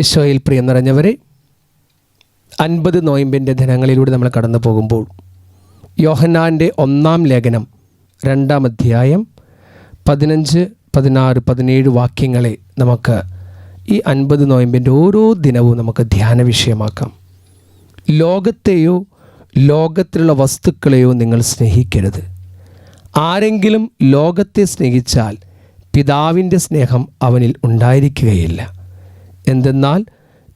ഈശോയിൽ പ്രിയം നിറഞ്ഞവരെ, 50 നോയമ്പിൻ്റെ ദിനങ്ങളിലൂടെ നമ്മൾ കടന്നു പോകുമ്പോൾ യോഹന്നാൻ്റെ 1-ാം ലേഖനം 2-ാം അധ്യായം 15, 16, 17 വാക്യങ്ങളെ നമുക്ക് ഈ 50 നോയമ്പിൻ്റെ ഓരോ ദിനവും നമുക്ക് ധ്യാന വിഷയമാക്കാം. ലോകത്തെയോ ലോകത്തിലുള്ള വസ്തുക്കളെയോ നിങ്ങൾ സ്നേഹിക്കരുത്. ആരെങ്കിലും ലോകത്തെ സ്നേഹിച്ചാൽ പിതാവിൻ്റെ സ്നേഹം അവനിൽ ഉണ്ടായിരിക്കുകയില്ല. എന്തെന്നാൽ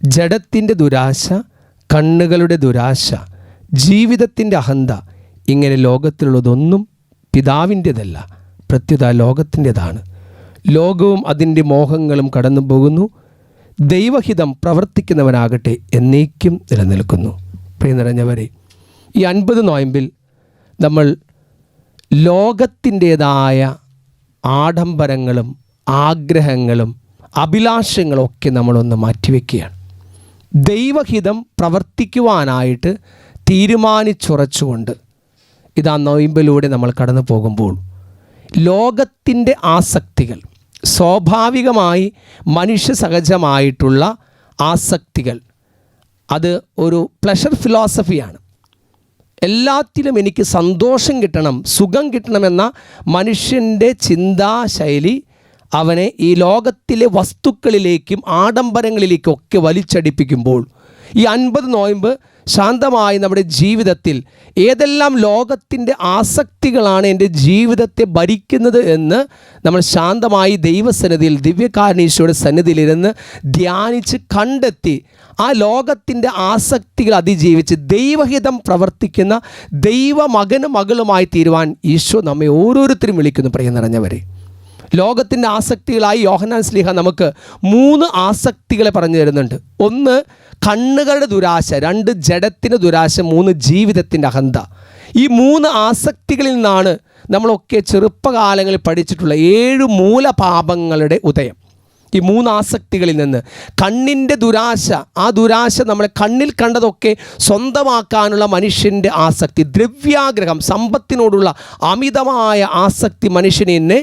ജഡത്തിൻ്റെ ദുരാശ, കണ്ണുകളുടെ ദുരാശ, ജീവിതത്തിൻ്റെ അഹന്ത, ഇങ്ങനെ ലോകത്തിലുള്ളതൊന്നും പിതാവിൻ്റെതല്ല, പ്രത്യുത ലോകത്തിൻ്റെതാണ്. ലോകവും അതിൻ്റെ മോഹങ്ങളും കടന്നു പോകുന്നു. ദൈവഹിതം പ്രവർത്തിക്കുന്നവനാകട്ടെ എന്നേക്കും നിലനിൽക്കുന്നു. പ്രിയ നിറഞ്ഞവരെ, ഈ 50 നോയമ്പിൽ നമ്മൾ ലോകത്തിൻ്റേതായ ആഡംബരങ്ങളും ആഗ്രഹങ്ങളും അഭിലാഷങ്ങളൊക്കെ നമ്മളൊന്ന് മാറ്റിവെക്കുകയാണ്. ദൈവഹിതം പ്രവർത്തിക്കുവാനായിട്ട് തീരുമാനിച്ചുറച്ചുകൊണ്ട് ഇതാ നോയമ്പിലൂടെ നമ്മൾ കടന്നു പോകുമ്പോൾ ലോകത്തിൻ്റെ ആസക്തികൾ, സ്വാഭാവികമായി മനുഷ്യ സഹജമായിട്ടുള്ള ആസക്തികൾ, അത് ഒരു പ്ലഷർ ഫിലോസഫിയാണ്. എല്ലാത്തിലും എനിക്ക് സന്തോഷം കിട്ടണം, സുഖം കിട്ടണമെന്ന മനുഷ്യൻ്റെ ചിന്താശൈലി അവനെ ഈ ലോകത്തിലെ വസ്തുക്കളിലേക്കും ആഡംബരങ്ങളിലേക്കും ഒക്കെ വലിച്ചടിപ്പിക്കുമ്പോൾ ഈ 50 നോയമ്പ് ശാന്തമായി നമ്മുടെ ജീവിതത്തിൽ ഏതെല്ലാം ലോകത്തിൻ്റെ ആസക്തികളാണ് എൻ്റെ ജീവിതത്തെ ഭരിക്കുന്നത് എന്ന് നമ്മൾ ശാന്തമായി ദൈവസന്നിധിയിൽ, ദിവ്യകാരുണ്യയുടെ സന്നിധിയിലിരുന്ന് ധ്യാനിച്ച് കണ്ടെത്തി ആ ലോകത്തിൻ്റെ ആസക്തികൾ അതിജീവിച്ച് ദൈവഹിതം പ്രവർത്തിക്കുന്ന ദൈവമകനും മകളുമായി തീരുവാൻ ഈശോ നമ്മെ ഓരോരുത്തരും വിളിക്കുന്നു. പ്രിയം നിറഞ്ഞവരെ, ലോകത്തിൻ്റെ ആസക്തികളായി യോഹന്നാൻ ശ്ലീഹ നമുക്ക് 3 ആസക്തികളെ പറഞ്ഞു തരുന്നുണ്ട്. 1 കണ്ണുകളുടെ ദുരാശ, 2 ജഡത്തിൻ്റെ ദുരാശ, 3 ജീവിതത്തിൻ്റെ അഹന്ത. ഈ 3 ആസക്തികളിൽ നിന്നാണ് നമ്മളൊക്കെ ചെറുപ്പകാലങ്ങളിൽ പഠിച്ചിട്ടുള്ള 7 മൂലപാപങ്ങളുടെ ഉദയം. ഈ 3 ആസക്തികളിൽ നിന്ന് കണ്ണിൻ്റെ ദുരാശ, ആ ദുരാശ നമ്മളെ കണ്ണിൽ കണ്ടതൊക്കെ സ്വന്തമാക്കാനുള്ള മനുഷ്യൻ്റെ ആസക്തി, ദ്രവ്യാഗ്രഹം, സമ്പത്തിനോടുള്ള അമിതമായ ആസക്തി മനുഷ്യനെ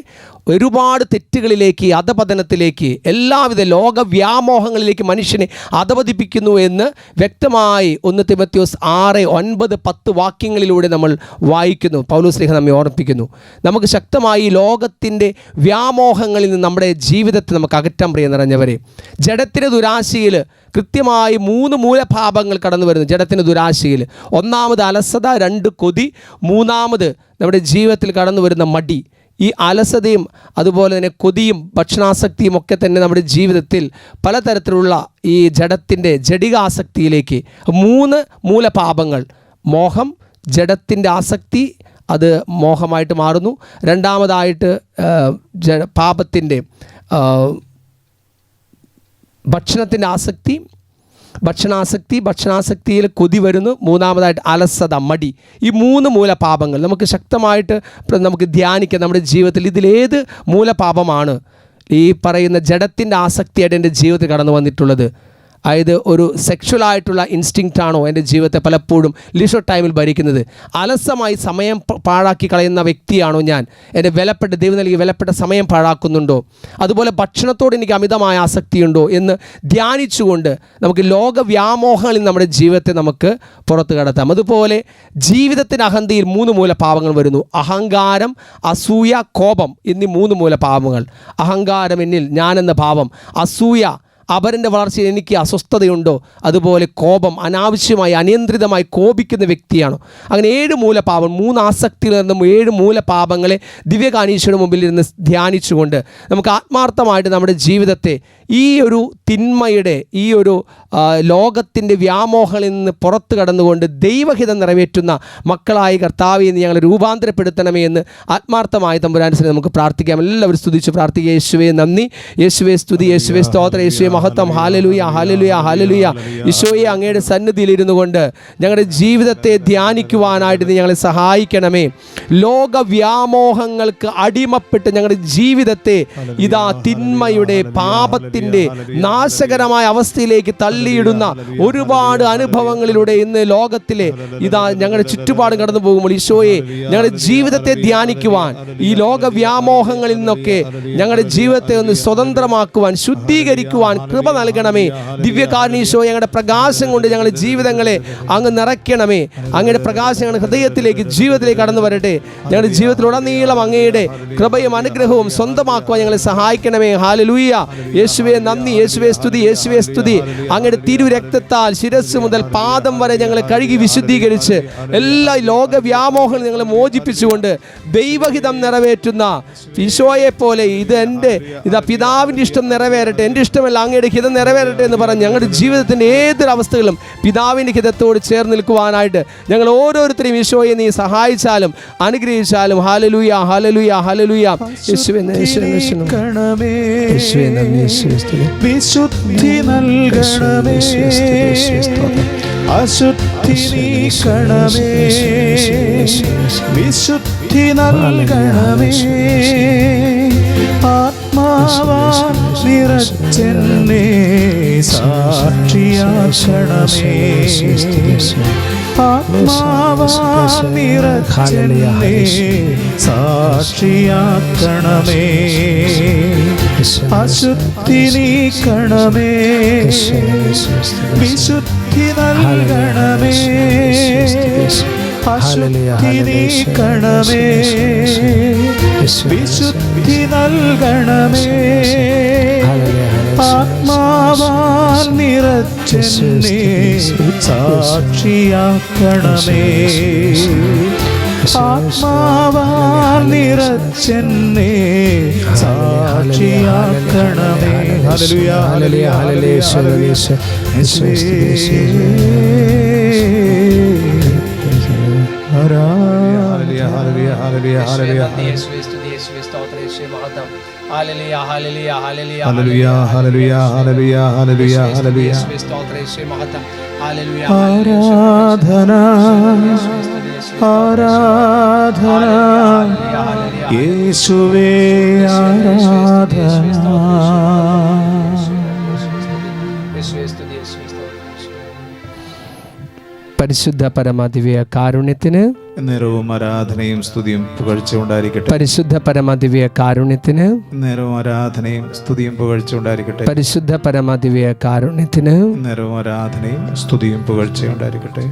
ഒരുപാട് തെറ്റുകളിലേക്ക്, അധപതനത്തിലേക്ക്, എല്ലാവിധ ലോകവ്യാമോഹങ്ങളിലേക്ക് മനുഷ്യനെ അധപതിപ്പിക്കുന്നു എന്ന് വ്യക്തമായി 1 തിമോഥെയോസ് 6, 9, 10 വാക്യങ്ങളിലൂടെ നമ്മൾ വായിക്കുന്നു. പൗലോസ് ശ്ലീഹ നമ്മെ ഓർമ്മിപ്പിക്കുന്നു. നമുക്ക് ശക്തമായി ലോകത്തിൻ്റെ വ്യാമോഹങ്ങളിൽ നിന്ന് നമ്മുടെ ജീവിതത്തെ നമുക്ക് അകറ്റാൻ പ്രിയം നിറഞ്ഞവരെ. ജഡത്തിൻ്റെ ദുരാശയിൽ കൃത്യമായി 3 മൂലപാപങ്ങൾ കടന്നു വരുന്നു. ജഡത്തിൻ്റെ ദുരാശയിൽ 1 അലസത, 2 കൊതി, 3 നമ്മുടെ ജീവിതത്തിൽ കടന്നു വരുന്ന മടി. ഈ അലസതയും അതുപോലെ തന്നെ കൊതിയും ഭക്ഷണാസക്തിയും ഒക്കെ തന്നെ നമ്മുടെ ജീവിതത്തിൽ പലതരത്തിലുള്ള ഈ ജഡത്തിൻ്റെ ജഡികാസക്തിയിലേക്ക് 3 മൂലപാപങ്ങൾ. മോഹം, ജഡത്തിൻ്റെ ആസക്തി, അത് മോഹമായിട്ട് മാറുന്നു. 2 പാപത്തിൻ്റെ ഭക്ഷണത്തിൻ്റെ ആസക്തി, ഭക്ഷണാസക്തിയിൽ കൊതി വരുന്നു. 3 അലസത, മടി. ഈ 3 മൂലപാപങ്ങൾ നമുക്ക് ശക്തമായിട്ട് നമുക്ക് ധ്യാനിക്കാം നമ്മുടെ ജീവിതത്തിൽ. ഇതിലേത് മൂലപാപമാണ് ഈ പറയുന്ന ജഡത്തിൻ്റെ ആസക്തിയായിട്ട് എൻ്റെ ജീവിതത്തിൽ കടന്നു വന്നിട്ടുള്ളത്? അതായത് ഒരു സെക്ഷുവലായിട്ടുള്ള ഇൻസ്റ്റിങ്ക്റ്റാണോ എൻ്റെ ജീവിതത്തെ പലപ്പോഴും ലീഷർ ടൈമിൽ ഭരിക്കുന്നത്? അലസമായി സമയം പാഴാക്കി കളയുന്ന വ്യക്തിയാണോ ഞാൻ? എൻ്റെ വിലപ്പെട്ട ദൈവം നൽകിയ വിലപ്പെട്ട സമയം പാഴാക്കുന്നുണ്ടോ? അതുപോലെ ഭക്ഷണത്തോട് എനിക്ക് അമിതമായ ആസക്തിയുണ്ടോ എന്ന് ധ്യാനിച്ചുകൊണ്ട് നമുക്ക് ലോകവ്യാമോഹങ്ങളിൽ നമ്മുടെ ജീവിതത്തെ നമുക്ക് പുറത്ത് കടത്താം. അതുപോലെ ജീവിതത്തിൻ്റെ അഹന്തയിൽ 3 മൂലപാപങ്ങൾ വരുന്നു. അഹങ്കാരം, അസൂയ, കോപം എന്നീ 3 മൂലപാപങ്ങൾ. അഹങ്കാരം, എന്നിൽ ഞാനെന്ന ഭാവം. അസൂയ, അവരുടെ വളർച്ചയിൽ എനിക്ക് അസ്വസ്ഥതയുണ്ടോ? അതുപോലെ കോപം, അനാവശ്യമായി അനിയന്ത്രിതമായി കോപിക്കുന്ന വ്യക്തിയാണോ? അങ്ങനെ 7 മൂലപാപം, 3 ആസക്തിയിൽ നിന്നും 7 മൂലപാപങ്ങളെ ദിവ്യകാരുണ്യയുടെ മുമ്പിൽ ഇരുന്ന് ധ്യാനിച്ചുകൊണ്ട് നമുക്ക് ആത്മാർത്ഥമായിട്ട് നമ്മുടെ ജീവിതത്തെ ഈ ഒരു തിന്മയുടെ, ഈ ഒരു ലോകത്തിൻ്റെ വ്യാമോഹങ്ങളിൽ നിന്ന് പുറത്ത് കടന്നുകൊണ്ട് ദൈവഹിതം നിറവേറ്റുന്ന മക്കളായി കർത്താവേ നീ ഞങ്ങളെ രൂപാന്തരപ്പെടുത്തണമേ എന്ന് ആത്മാർത്ഥമായി തമ്പുരാനെ നമുക്ക് പ്രാർത്ഥിക്കാം. എല്ലാവരും സ്തുതിച്ച് പ്രാർത്ഥിക്കുക. യേശുവേ നന്ദി, യേശുവേ സ്തുതി, യേശുവേ സ്തോത്രം, യേശുവേ മഹത്വം. ഹാലലുയ, ഹാലലുയ, ഹാലലുയ. ഈശോയെ അങ്ങയുടെ സന്നിധിയിൽ ഇരുന്നു കൊണ്ട് ഞങ്ങളുടെ ജീവിതത്തെ ധ്യാനിക്കുവാനായിട്ട് നീ ഞങ്ങളെ സഹായിക്കണമേ. ലോകവ്യാമോഹങ്ങൾക്ക് അടിമപ്പെട്ട് ഞങ്ങളുടെ ജീവിതത്തെ ഇതാ തിന്മയുടെ, പാപത്തിൻ്റെ നാശകരമായ അവസ്ഥയിലേക്ക് തള്ളിയിടുന്ന ഒരുപാട് അനുഭവങ്ങളിലൂടെ ഇന്ന് ലോകത്തിലെ ഇതാ ഞങ്ങളുടെ ചുറ്റുപാടും കടന്നു പോകുമ്പോൾ ഈശോയെ ഞങ്ങളുടെ ജീവിതത്തെ ധ്യാനിക്കുവാൻ, ഈ ലോകവ്യാമോഹങ്ങളിൽ നിന്നൊക്കെ ഞങ്ങളുടെ ജീവിതത്തെ ഒന്ന് സ്വതന്ത്രമാക്കുവാൻ, ശുദ്ധീകരിക്കുവാൻ കൃപ നൽകണമേ. ദിവ്യകാരുണ്യ ഞങ്ങളുടെ പ്രകാശം കൊണ്ട് ഞങ്ങളുടെ ജീവിതങ്ങളെ അങ്ങ് നിറയ്ക്കണമേ. അങ്ങയുടെ പ്രകാശം ഞങ്ങളുടെ ഹൃദയത്തിലേക്ക്, ജീവിതത്തിലേക്ക് കടന്നു വരട്ടെ. ഞങ്ങളുടെ ജീവിതത്തിലുടനീളം അങ്ങയുടെ കൃപയും അനുഗ്രഹവും സ്വന്തമാക്കുവാൻ ഞങ്ങളെ സഹായിക്കണമേ. ഹല്ലേലൂയ. യേശുവേ നന്ദി, യേശുവേ സ്തുതി, യേശുവേ സ്തുതി. അങ്ങയുടെ തിരുരക്തത്താൽ ശിരസ് മുതൽ പാദം വരെ ഞങ്ങളെ കഴുകി വിശുദ്ധീകരിച്ച് എല്ലാ ലോകവ്യാമോഹങ്ങളും ഞങ്ങളെ മോചിപ്പിച്ചുകൊണ്ട് ദൈവഹിതം നിറവേറ്റുന്ന ഈശോയെ പോലെ ഇതാ പിതാവിൻ്റെ ഇഷ്ടം നിറവേറട്ടെ, എൻ്റെ ഇഷ്ടമല്ല അങ്ങയുടെ ഹിതം നിറവേറട്ടെ എന്ന് പറഞ്ഞ് ഞങ്ങളുടെ ജീവിതത്തിൻ്റെ ഏതൊരവസ്ഥകളും പിതാവിൻ്റെ ഹിതത്തോട് ചേർന്ന് നിൽക്കുവാനായിട്ട് ഞങ്ങൾ ഓരോരുത്തരെയും ഈശോയെ നീ സഹായിച്ചാലും അനുഗ്രഹിച്ചാലും. ഹല്ലേലൂയ, ഹല്ലേലൂയ, ഹല്ലേലൂയ. യേശുവേ നൽകണമേ, വിശുദ്ധി നൽകണമേ, അശുദ്ധി നീക്കണമേ, വിശുദ്ധി നൽകണമേ, ആത്മാവാൻ നിറച്ചെന്നെ സാക്ഷിയാക്കണമേ, ആത്മാവാൻ നിറച്ചെന്നെ സാക്ഷിയാക്കണമേ, അശുദ്ധി നീക്കണമേ, വിശുദ്ധി നൽകണമേ, അശുദ്ധി നീക്കണമേ, വിശുദ്ധി നൽകണമേ, ആത്മാവാൽ നിറച്ചെന്നെ സാക്ഷിയാക്കണമേ, ആത്മാവാൽ നിറച്ചെന്നെ സാക്ഷിയാക്കണമേ. ഹല്ലേലൂയ, ഹല്ലേലൂയ, ഹല്ലേലൂയ, ഹല്ലേലൂയ. ആരാധന, ആരാധന യേശുവേ, ആരാധന. പരിശുദ്ധ പരമദിവ്യ കാരുണ്യത്തിന് നേരവും ആരാധനയും സ്തുതിയും പുകഴ്ച ഉണ്ടായിരിക്കട്ടെ. പരിശുദ്ധ പരമദിവ്യ കാരുണ്യത്തിന് നേരവും ആരാധനയും സ്തുതിയും പുകഴ്ച ഉണ്ടായിരിക്കട്ടെ. പരിശുദ്ധ പരമദിവ്യ കാരുണ്യത്തിന് നേരവും ആരാധനയും സ്തുതിയും പുകഴ്ച ഉണ്ടായിരിക്കട്ടെ.